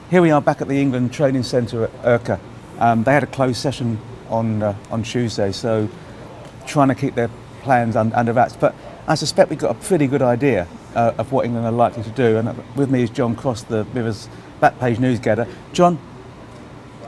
Here we are back at the England training centre at Urca. They had a closed session on Tuesday, so trying to keep their plans under wraps. But I suspect we've got a pretty good idea of what England are likely to do. And with me is John Cross, the Mirror's Backpage newsgatherer. John,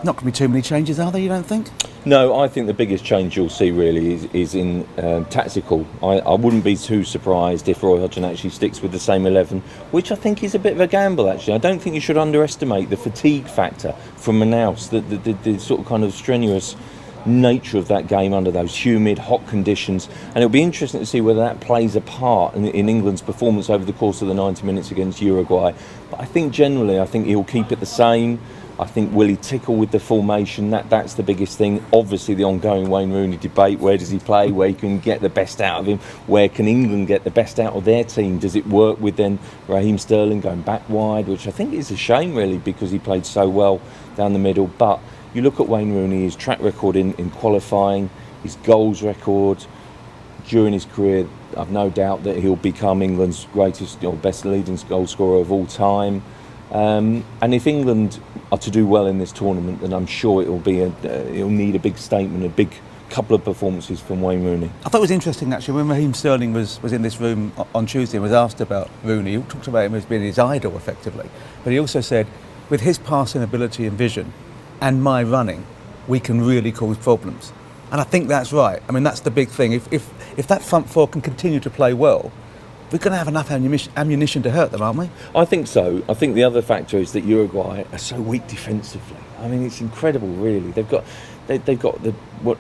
not going to be too many changes, are there, you don't think? No, I think the biggest change you'll see really is in tactical. I wouldn't be too surprised if Roy Hodgson actually sticks with the same 11, which I think is a bit of a gamble actually. I don't think you should underestimate the fatigue factor from Manaus, the sort of kind of strenuous nature of that game under those humid, hot conditions, and it'll be interesting to see whether that plays a part in England's performance over the course of the 90 minutes against Uruguay. But I think generally, he'll keep it the same. I think will he tickle with the formation? That's the biggest thing. Obviously, the ongoing Wayne Rooney debate: where does he play? Where he can get the best out of him? Where can England get the best out of their team? Does it work with then Raheem Sterling going back wide? Which I think is a shame, really, because he played so well down the middle. But you look at Wayne Rooney, his track record in qualifying, his goals record during his career. I've no doubt that he'll become England's greatest or best leading goal scorer of all time. And if England are to do well in this tournament, then I'm sure it'll need a big statement, a big couple of performances from Wayne Rooney. I thought it was interesting actually when Raheem Sterling was in this room on Tuesday and was asked about Rooney. He talked about him as being his idol effectively, but he also said, with his passing ability and vision and my running, we can really cause problems. And I think that's right. I mean, that's the big thing. If that front four can continue to play well, we're going to have enough ammunition to hurt them, aren't we? I think so. I think the other factor is that Uruguay are so weak defensively. I mean, it's incredible, really. They've got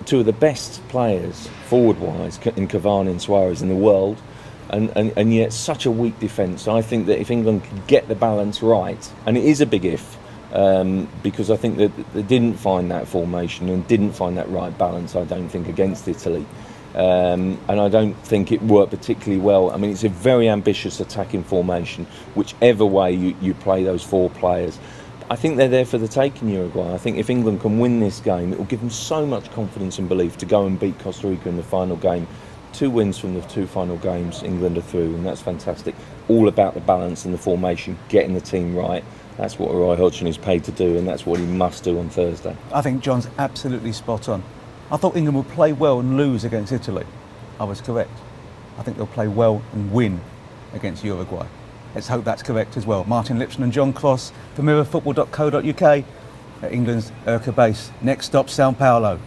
two of the best players forward-wise in Cavani and Suarez in the world, and yet such a weak defence. I think that if England can get the balance right, and it is a big if, because I think that they didn't find that formation and didn't find that right balance, I don't think, against Italy. And I don't think it worked particularly well. I mean, it's a very ambitious attacking formation, whichever way you play those four players. I think they're there for the taking, Uruguay. I think if England can win this game, it will give them so much confidence and belief to go and beat Costa Rica in the final game. 2 wins from the 2 final games, England are through, and that's fantastic. All about the balance and the formation, getting the team right. That's what Roy Hodgson is paid to do, and that's what he must do on Thursday. I think John's absolutely spot on. I thought England would play well and lose against Italy. I was correct. I think they'll play well and win against Uruguay. Let's hope that's correct as well. Martin Lipton and John Cross for mirrorfootball.co.uk at England's Urca base. Next stop, Sao Paulo.